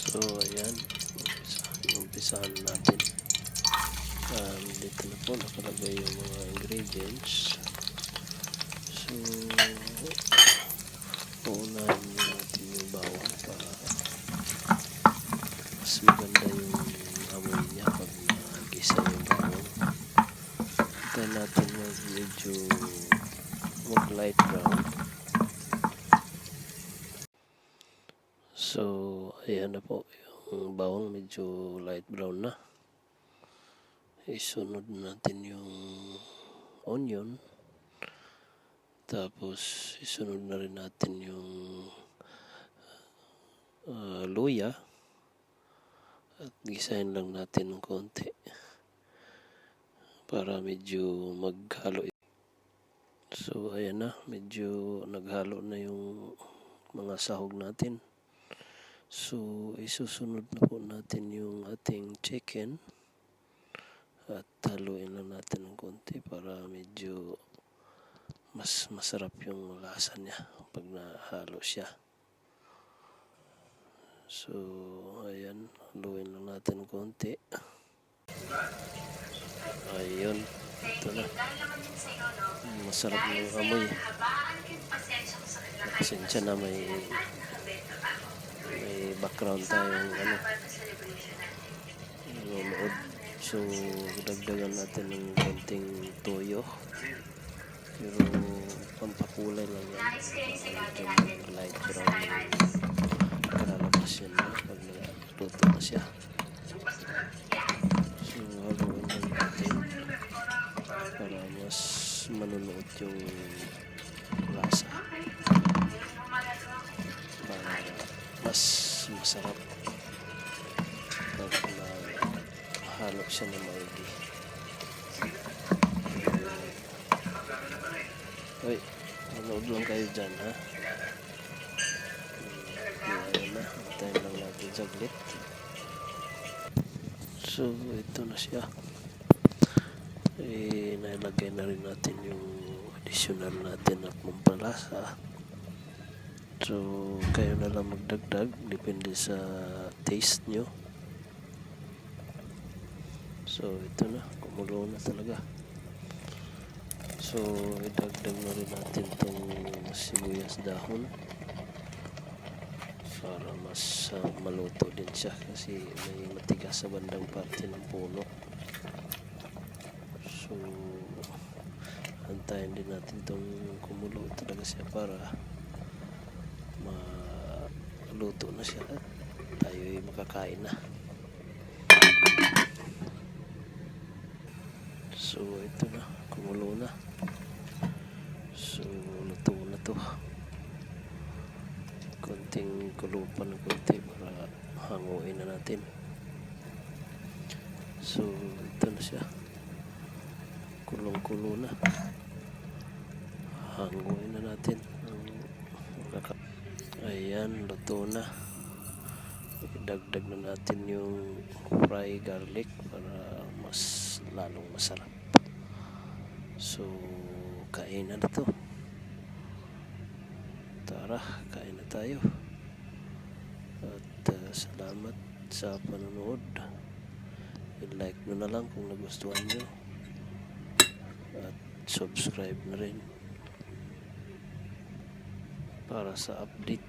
So ayan, umpisahan natin. Dito na po nakalagay yung mga ingredients. So uunahin natin yung bawang para mas maganda yung amoy niya pag nagisa yung bawang. Hintayin natin medyo mag light brown. So ayan na po yung bawang, medyo light brown na. Isunod natin yung onion, tapos isunod na rin natin yung luya, at gisahin lang natin ng konti para medyo maghalo. So ayan na, medyo naghalo na yung mga sahog natin. So isusunod na po natin yung ating chicken at haluin lang natin ng konti para medyo mas masarap yung lasa niya pag nahalo siya. So ayan, haluin lang natin ng konti. Ayun, ito na, masarap yung amoy. Pasensya na, may background tayong nanonood. So dagdagan natin ng konting toyo, pero pampakulay lang yan, medyo light brown lalabas yan na pag naluto na siya. So haluin lang natin para mas manunuot yung lasa, para mas masarap pag halo siya ng maigi. Uy, manood lang kayo dyan, ha? Ayan na, antayin lang natin saglit. So ito na siya. Nailagay na rin natin yung additional natin at pampalasa. So kayo na lang magdagdag, depende sa taste nyo. So ito na, kumulo na talaga. So idagdag na rin natin itong sibuyas dahon para mas maluto din siya, kasi may matigas sa bandang parte ng puno. So antayin din natin itong kumulo talaga siya para maluto na siya at tayo'y makakain na. So ito na, kumulo na. So luto na to. Konting kulupan ng konti para hanguin na natin. So ito na siya, kulong-kulo na. Hanguin na natin. Ayan, luto na. Idagdag na natin yung fry garlic para mas lalong masarap. So kain na to. Tara, kain na tayo. At salamat sa panonood. I-like nyo na lang kung nagustuhan nyo. At subscribe na rin para sa update.